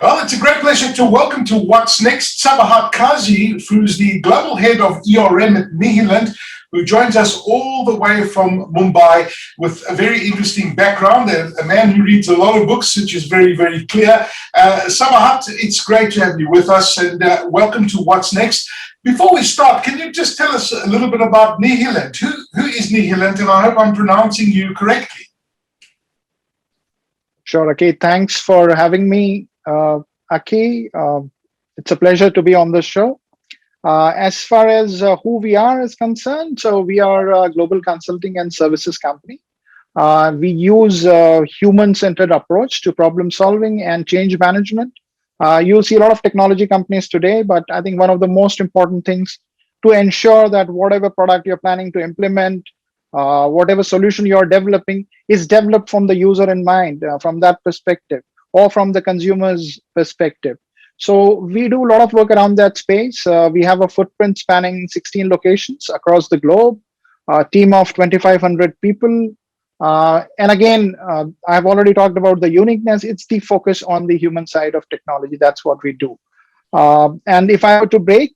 Well, it's a great pleasure to welcome to What's Next Sabahat Kazi, who's the Global Head of ERM at Nihilent, who joins us all the way from Mumbai with a very interesting background, a man who reads a lot of books, which is very, very clear. Sabahat, it's great to have you with us, and welcome to What's Next. Before we start, can you just tell us a little bit about Nihilent? Who is Nihilent? And I hope I'm pronouncing you correctly. Sure, Aki. Thanks for having me, Aki. It's a pleasure to be on the show. As far as who we are is concerned, so we are a global consulting and services company. We use a human-centered approach to problem solving and change management. You'll see a lot of technology companies today, but I think one of the most important things to ensure that whatever product you're planning to implement, whatever solution you're developing is developed from the user in mind, from that perspective, or from the consumer's perspective. So we do a lot of work around that space. We have a footprint spanning 16 locations across the globe, a team of 2,500 people. And again, I've already talked about the uniqueness. It's the focus on the human side of technology. That's what we do. And if I were to break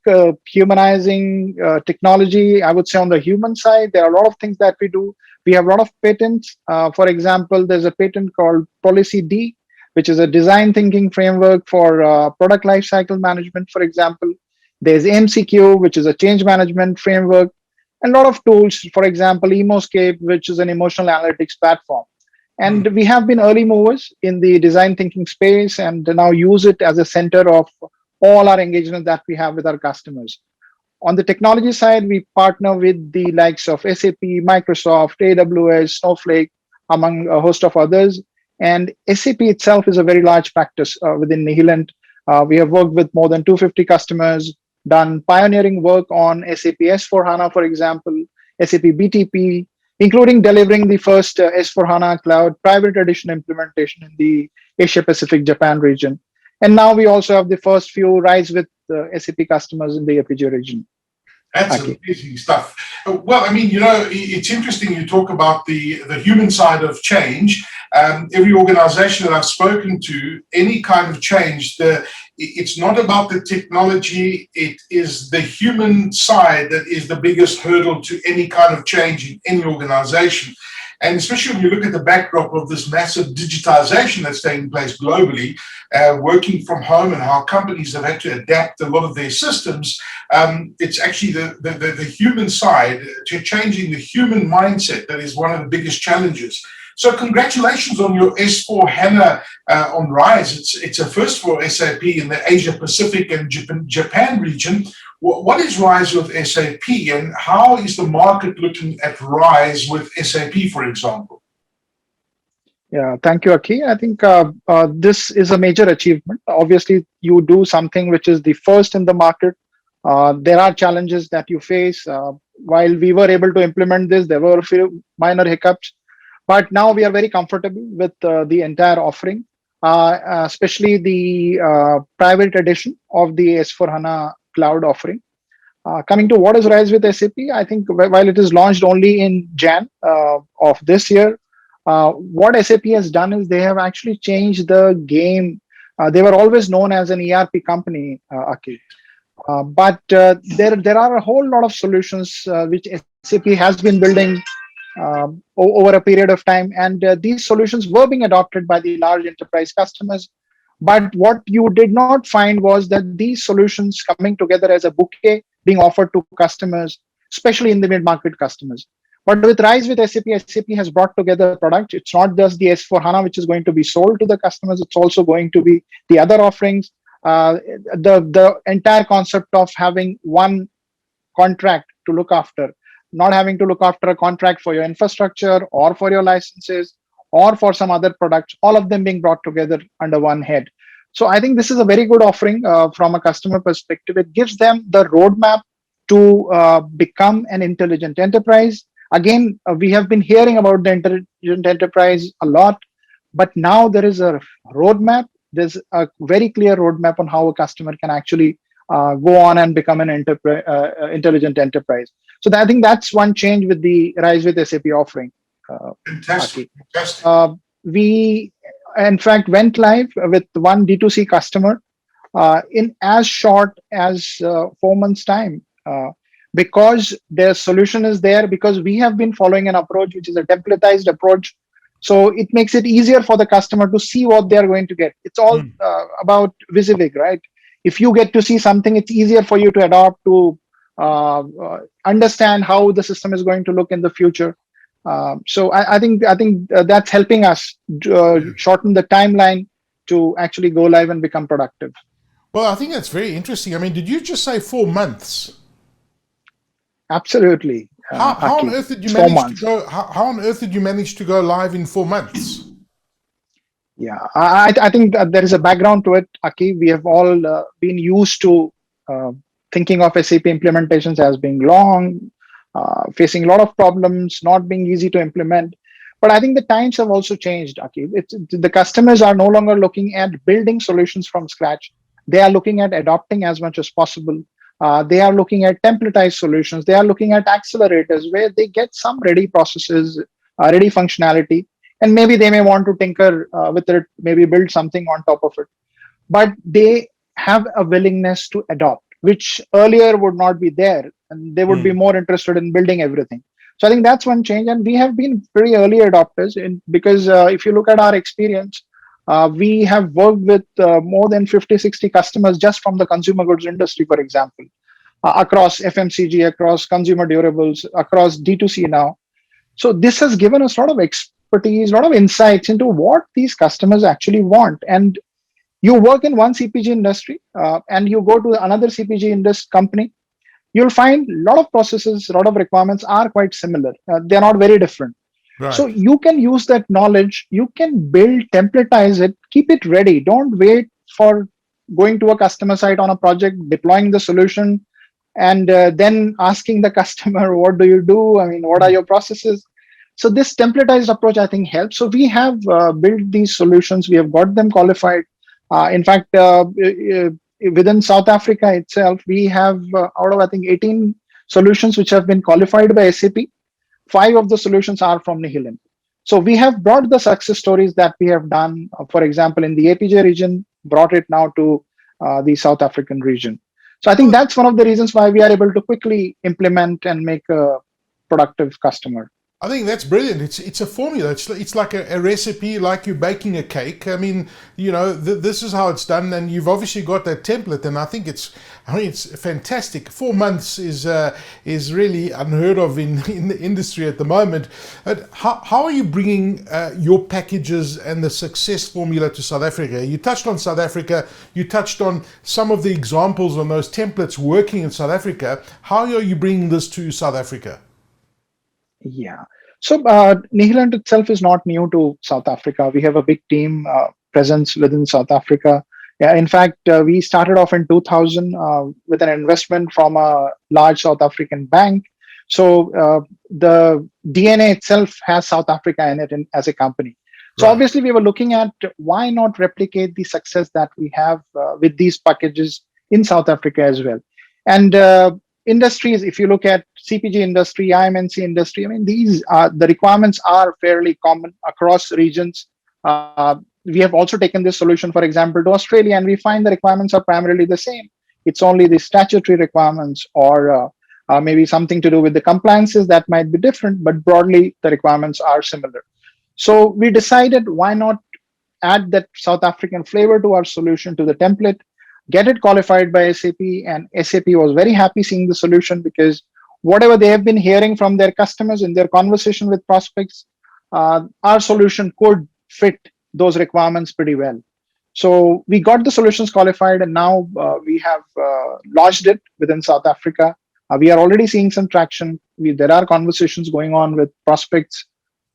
humanizing technology, I would say on the human side, there are a lot of things that we do. We have a lot of patents. For example, there's a patent called Policy D, which is a design thinking framework for product lifecycle management, for example. There's MCQ, which is a change management framework, and a lot of tools, for example, Emoscape, which is an emotional analytics platform. And we have been early movers in the design thinking space and now use it as a center of all our engagement that we have with our customers. On the technology side, we partner with the likes of SAP, Microsoft, AWS, Snowflake, among a host of others. And SAP itself is a very large practice within Nihilent. We have worked with more than 250 customers, done pioneering work on SAP S4HANA, for example, SAP BTP, including delivering the first S4HANA Cloud private edition implementation in the Asia Pacific Japan region. And now we also have the first few RISE with SAP customers in the APJ region. That's amazing stuff. Well, I mean, it's interesting you talk about the human side of change. Every organization that I've spoken to, any kind of change, it's not about the technology, it is the human side that is the biggest hurdle to any kind of change in any organization. And especially when you look at the backdrop of this massive digitization that's taking place globally, working from home and how companies have had to adapt a lot of their systems, it's actually the human side, to changing the human mindset that is one of the biggest challenges. So congratulations on your S4HANA on RISE. It's a first for SAP in the Asia Pacific and Japan region. What is RISE with SAP, and how is the market looking at RISE with SAP, for example? Yeah, thank you, Aki. I think this is a major achievement. Obviously, you do something which is the first in the market. There are challenges that you face. While we were able to implement this, there were a few minor hiccups. But now we are very comfortable with the entire offering, especially the private edition of the S4HANA Cloud offering. Coming to what is RISE with SAP, I think while it is launched only in Jan of this year, what SAP has done is they have actually changed the game. They were always known as an ERP company, Aki. But there are a whole lot of solutions which SAP has been building over a period of time, and these solutions were being adopted by the large enterprise customers. But what you did not find was that these solutions coming together as a bouquet being offered to customers, especially in the mid-market customers. But with RISE with SAP, SAP has brought together a product. It's not just the S4HANA which is going to be sold to the customers. It's also going to be the other offerings. The entire concept of having one contract to look after, not having to look after a contract for your infrastructure or for your licenses or for some other products, all of them being brought together under one head. So I think this is a very good offering from a customer perspective. It gives them the roadmap to become an intelligent enterprise. Again, we have been hearing about the intelligent enterprise a lot, but now there is a roadmap. There's a very clear roadmap on how a customer can actually go on and become an intelligent enterprise. So I think that's one change with the RISE with SAP offering. Fantastic. We in fact, went live with one D2C customer in as short as 4 months' time. Because their solution is there, because we have been following an approach which is a templatized approach. So it makes it easier for the customer to see what they are going to get. It's all about WYSIWYG, right? If you get to see something, it's easier for you to adopt, to understand how the system is going to look in the future. So I think that's helping us shorten the timeline to actually go live and become productive. Well, I think that's very interesting. I mean, did you just say 4 months? Absolutely. How on earth did you manage to go? How on earth did you manage to go live in 4 months? Yeah, I think that there is a background to it, Aki. We have all been used to thinking of SAP implementations as being long, facing a lot of problems, not being easy to implement. But I think the times have also changed, Aki. The customers are no longer looking at building solutions from scratch. They are looking at adopting as much as possible. They are looking at templatized solutions. They are looking at accelerators where they get some ready processes, ready functionality, and maybe they may want to tinker with it, maybe build something on top of it. But they have a willingness to adopt, which earlier would not be there, and they would be more interested in building everything. So I think that's one change, and we have been pretty early adopters because if you look at our experience, we have worked with more than 50, 60 customers just from the consumer goods industry, for example, across FMCG, across consumer durables, across D2C now. So this has given us a lot of expertise, a lot of insights into what these customers actually want. And you work in one CPG industry and you go to another CPG industry company, you'll find a lot of processes, a lot of requirements are quite similar. They're not very different. Right. So you can use that knowledge, you can build, templatize it, keep it ready. Don't wait for going to a customer site on a project, deploying the solution, and then asking the customer, what do you do? I mean, what are your processes? So this templatized approach, I think, helps. So we have built these solutions. We have got them qualified. In fact, within South Africa itself, we have out of, I think, 18 solutions which have been qualified by SAP. 5 of the solutions are from Nihilent. So we have brought the success stories that we have done, for example, in the APJ region, brought it now to the South African region. So I think that's one of the reasons why we are able to quickly implement and make a productive customer. I think that's brilliant. It's a formula. It's like a recipe, like you're baking a cake. I mean, you know, this is how it's done, and you've obviously got that template. And I think it's fantastic. 4 months is really unheard of in the industry at the moment. But how are you bringing your packages and the success formula to South Africa? You touched on South Africa. You touched on some of the examples on those templates working in South Africa. How are you bringing this to South Africa? Yeah. So Nihilent itself is not new to South Africa. We have a big team presence within South Africa. Yeah, in fact, we started off in 2000 with an investment from a large South African bank. So the DNA itself has South Africa in it as a company. So obviously we were looking at why not replicate the success that we have with these packages in South Africa as well. And industries, if you look at CPG industry, IMNC industry, I mean, the requirements are fairly common across regions. We have also taken this solution, for example, to Australia, and we find the requirements are primarily the same. It's only the statutory requirements or maybe something to do with the compliances that might be different, but broadly the requirements are similar. So we decided, why not add that South African flavor to our solution, to the template, get it qualified by SAP, and SAP was very happy seeing the solution because whatever they have been hearing from their customers in their conversation with prospects, our solution could fit those requirements pretty well. So we got the solutions qualified, and now we have launched it within South Africa. We are already seeing some traction. There are conversations going on with prospects.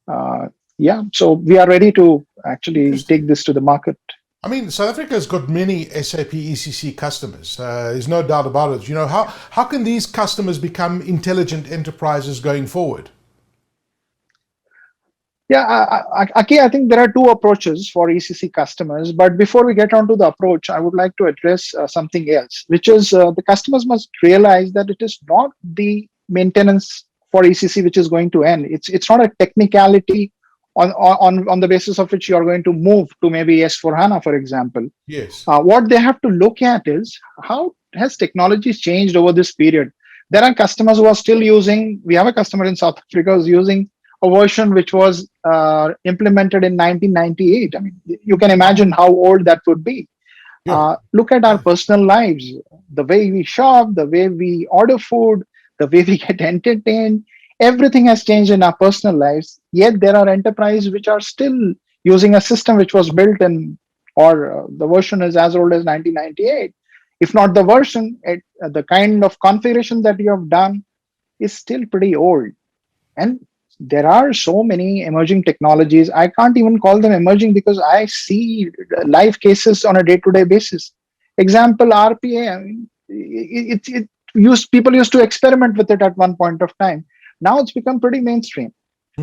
So we are ready to actually take this to the market. I mean, South Africa has got many SAP ECC customers. There's no doubt about it. You know, how can these customers become intelligent enterprises going forward? Yeah, Aki, I think there are 2 approaches for ECC customers. But before we get onto the approach, I would like to address something else, which is the customers must realize that it is not the maintenance for ECC which is going to end. It's not a technicality on the basis of which you are going to move to maybe S/4HANA, for example. Yes. What they have to look at is how has technology changed over this period. There are customers who are still using. We have a customer in South Africa who's using a version which was implemented in 1998. I mean, you can imagine how old that would be. Yeah. Look at our personal lives, the way we shop, the way we order food, the way we get entertained. Everything has changed in our personal lives. Yet there are enterprises which are still using a system which was built in, or the version is as old as 1998. If not the version, the kind of configuration that you have done is still pretty old. And there are so many emerging technologies. I can't even call them emerging because I see live cases on a day-to-day basis. Example, RPA. I mean, people used to experiment with it at one point of time. Now it's become pretty mainstream.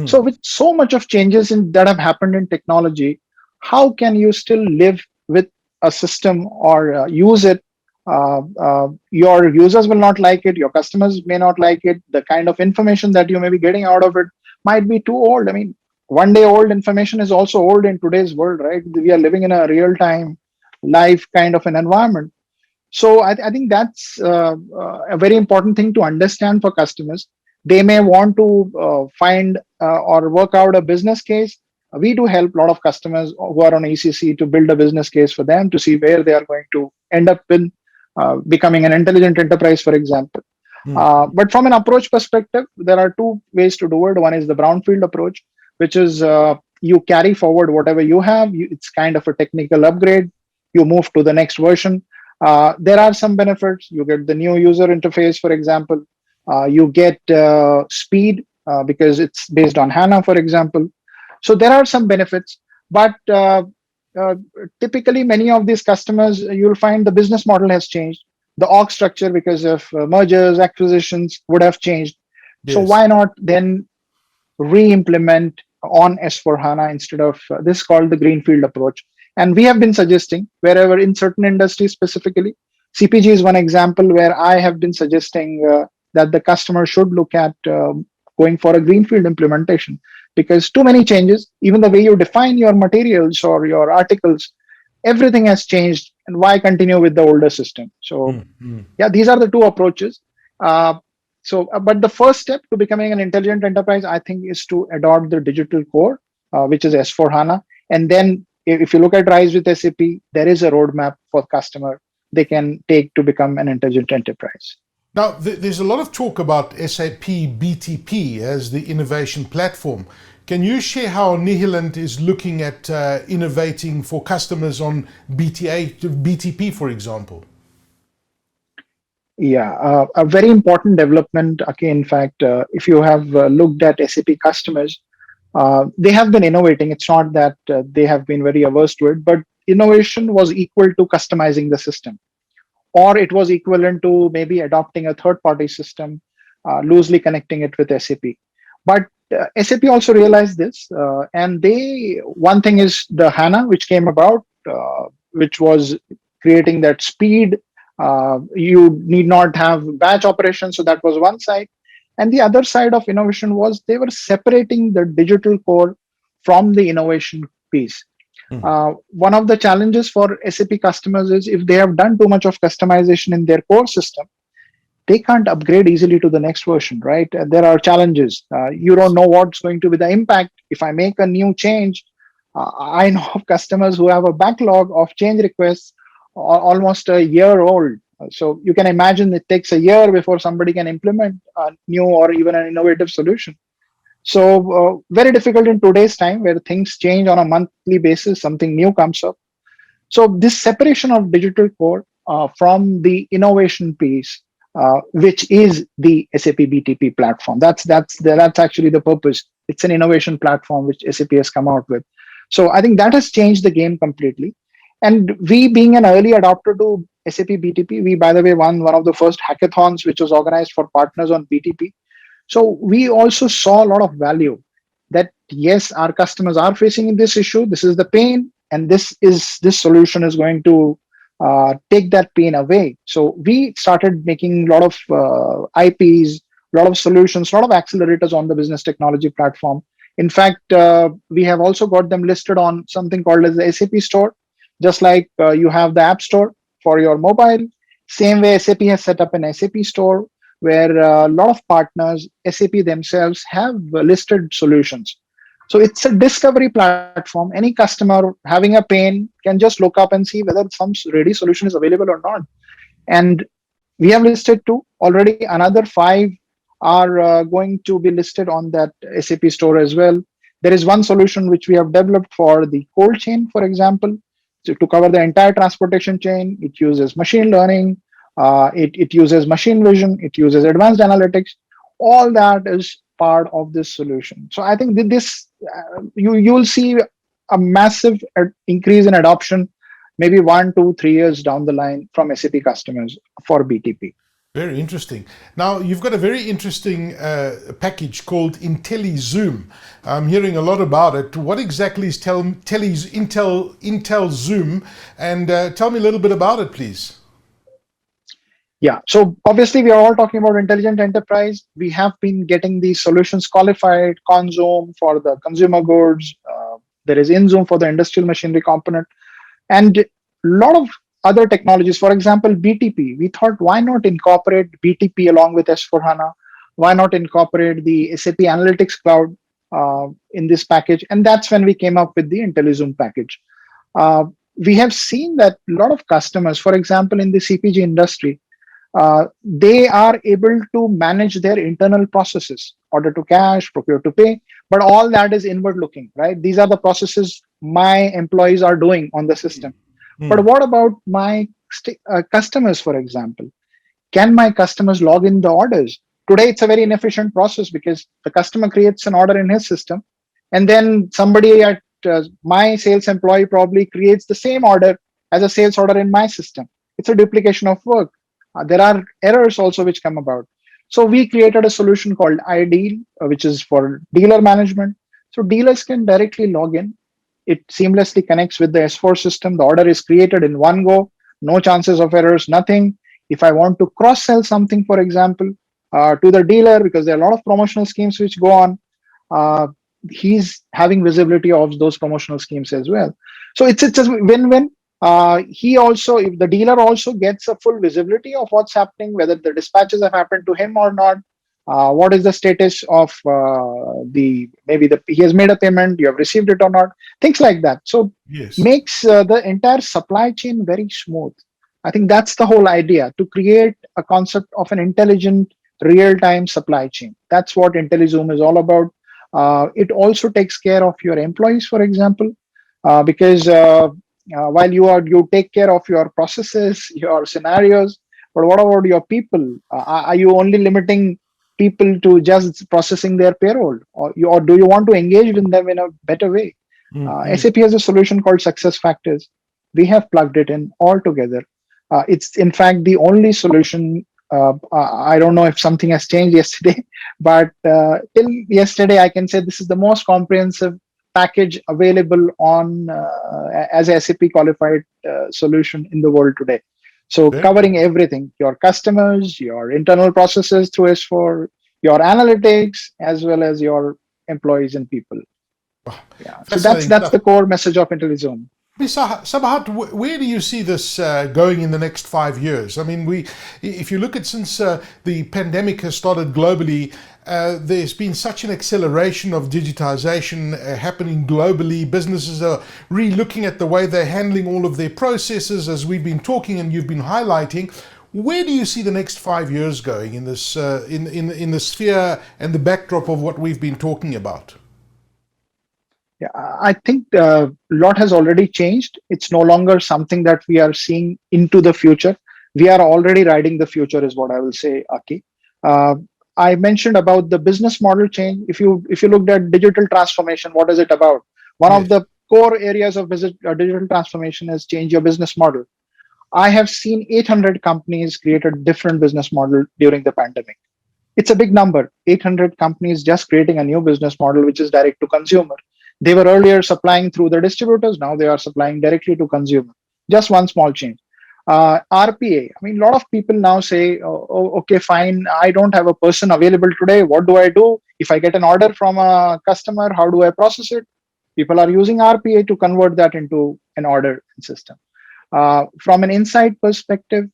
So with so much of changes that have happened in technology, how can you still live with a system or use it? Your users will not like it. Your customers may not like it. The kind of information that you may be getting out of it might be too old. I mean, one day old information is also old in today's world, right? We are living in a real-time, live kind of an environment. So I think that's a very important thing to understand for customers. They may want to find or work out a business case. We do help a lot of customers who are on ECC to build a business case for them to see where they are going to end up in becoming an intelligent enterprise, for example. But from an approach perspective, there are two ways to do it. One is the brownfield approach, which is you carry forward whatever you have. It's kind of a technical upgrade. You move to the next version. There are some benefits. You get the new user interface, for example. You get speed because it's based on HANA, for example. So there are some benefits, but typically many of these customers, you'll find the business model has changed. The org structure because of mergers, acquisitions would have changed. Yes. So why not then re-implement on S/4HANA instead of this called the greenfield approach? And we have been suggesting wherever in certain industries specifically, CPG is one example where I have been suggesting that the customer should look at going for a greenfield implementation because too many changes, even the way you define your materials or your articles, everything has changed. And why continue with the older system? So yeah, these are the two approaches. But the first step to becoming an intelligent enterprise, I think, is to adopt the digital core, which is S/4HANA. And then if you look at Rise with SAP, there is a roadmap for customer they can take to become an intelligent enterprise. Now, there's a lot of talk about SAP BTP as the innovation platform. Can you share how Nihilent is looking at innovating for customers on BTP, for example? Yeah, a very important development. Okay, in fact, if you have looked at SAP customers, they have been innovating. It's not that they have been very averse to it, but innovation was equal to customizing the system, or it was equivalent to maybe adopting a third-party system, loosely connecting it with SAP. But SAP also realized this, and one thing is the HANA, which came about, which was creating that speed. You need not have batch operations, so that was one side. And the other side of innovation was they were separating the digital core from the innovation piece. One of the challenges for SAP customers is if they have done too much of customization in their core system, they can't upgrade easily to the next version, right? There are challenges. You don't know what's going to be the impact. If I make a new change, I know of customers who have a backlog of change requests almost a year old. So you can imagine it takes a year before somebody can implement a new or even an innovative solution. So very difficult in today's time where things change on a monthly basis, something new comes up. So this separation of digital core from the innovation piece, which is the SAP BTP platform, that's actually the purpose. It's an innovation platform which SAP has come out with. So I think that has changed the game completely. And we, being an early adopter to SAP BTP, we, by the way, won one of the first hackathons which was organized for partners on BTP. So we also saw a lot of value that, yes, our customers are facing this issue. This is the pain, and this solution is going to take that pain away. So we started making a lot of IPs, a lot of solutions, a lot of accelerators on the business technology platform. In fact, we have also got them listed on something called as the SAP Store, just like you have the App Store for your mobile. Same way, SAP has set up an SAP Store where a lot of partners, SAP themselves, have listed solutions. So it's a discovery platform. Any customer having a pain can just look up and see whether some ready solution is available or not. And we have listed two already. Another five are going to be listed on that SAP Store as well. There is one solution which we have developed for the cold chain, for example, to cover the entire transportation chain. It uses machine learning, it uses machine vision, it uses advanced analytics. All that is part of this solution. So I think this you'll see a massive increase in adoption, maybe 1, 2, 3 years down the line from SAP customers for BTP. Very interesting. Now, you've got a very interesting package called Intellizoom. I'm hearing a lot about it. What exactly is Intellizoom? And tell me a little bit about it, please. Yeah, so obviously we are all talking about intelligent enterprise. We have been getting these solutions qualified, Conzoom for the consumer goods. There is InZoom for the industrial machinery component. And a lot of other technologies, for example, BTP, we thought, why not incorporate BTP along with S4HANA? Why not incorporate the SAP Analytics Cloud in this package? And that's when we came up with the Intellizoom package. We have seen that a lot of customers, for example, in the CPG industry, they are able to manage their internal processes, order to cash, procure to pay, but all that is inward looking, right? These are the processes my employees are doing on the system. But what about my customers, for example? Can my customers log in the orders? Today, it's a very inefficient process because the customer creates an order in his system, and then somebody at my sales employee probably creates the same order as a sales order in my system. It's a duplication of work. There are errors also which come about. So we created a solution called iDeal, which is for dealer management. So dealers can directly log in. It seamlessly connects with the S4 system. The order is created in one go, no chances of errors, nothing. If I want to cross-sell something, for example, to the dealer, because there are a lot of promotional schemes which go on, he's having visibility of those promotional schemes as well. So it's a win-win. He also, if the dealer also gets a full visibility of what's happening, whether the dispatches have happened to him or not, what is the status of he has made a payment, you have received it or not, things like that. So yes, makes the entire supply chain very smooth. I think that's the whole idea, to create a concept of an intelligent real-time supply chain. That's what Intellizoom is all about. It also takes care of your employees, for example, because while you take care of your processes, your scenarios, but what about your people? Are you only limiting people to just processing their payroll, or do you want to engage with them in a better way? SAP has a solution called Success Factors. We have plugged it in all together. It's in fact the only solution. I don't know if something has changed yesterday, but till yesterday, I can say this is the most comprehensive package available on as a SAP qualified solution in the world today. So covering everything, your customers, your internal processes through S4, your analytics, as well as your employees and people. Yeah. So that's the core message of Intellizoom. Sabahat, where do you see this going in the next 5 years? I mean, if you look at since the pandemic has started globally, there's been such an acceleration of digitization happening globally. Businesses are re-looking at the way they're handling all of their processes, as we've been talking and you've been highlighting. Where do you see the next 5 years going in this in the sphere and the backdrop of what we've been talking about? Yeah, I think a lot has already changed. It's no longer something that we are seeing into the future. We are already riding the future, is what I will say, Aki. I mentioned about the business model change. If you looked at digital transformation, what is it about? One of the core areas of digital transformation is change your business model. I have seen 800 companies create a different business model during the pandemic. It's a big number. 800 companies just creating a new business model, which is direct to consumer. They were earlier supplying through the distributors. Now they are supplying directly to consumer. Just one small change. RPA. I mean, a lot of people now say, oh, okay, fine. I don't have a person available today. What do I do? If I get an order from a customer, how do I process it? People are using RPA to convert that into an order system. From an insight perspective,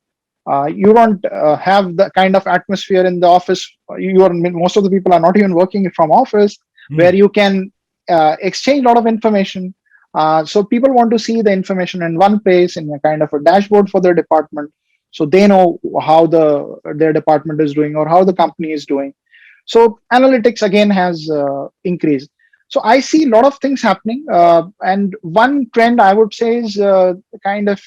you don't have the kind of atmosphere in the office. Most of the people are not even working from office, where you can exchange a lot of information. So people want to see the information in one place in a kind of a dashboard for their department, so they know how their department is doing or how the company is doing. So analytics again has increased. So I see a lot of things happening, and one trend I would say is kind of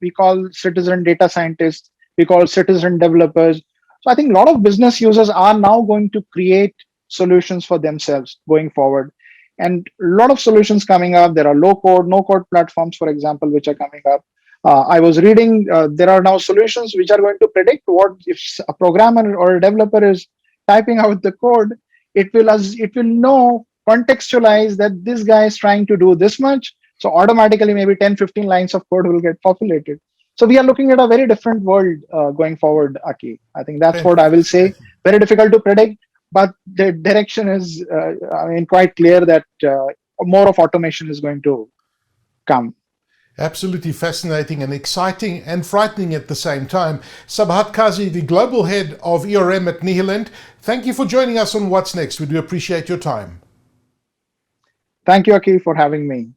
we call citizen data scientists, we call citizen developers. So I think a lot of business users are now going to create solutions for themselves going forward, and a lot of solutions coming up. There are low code, no code platforms, for example, which are coming up. I was reading there are now solutions which are going to predict what if a programmer or a developer is typing out the code. It will know, contextualize that this guy is trying to do this much, so automatically maybe 10-15 lines of code will get populated. So we are looking at a very different world going forward, Aki. I think that's what I will say. Very difficult to predict, but the direction is quite clear that more of automation is going to come. Absolutely fascinating and exciting and frightening at the same time. Sabahat Kazi, the Global Head of ERM at Nihilent, thank you for joining us on What's Next. We do appreciate your time. Thank you, Aki, for having me.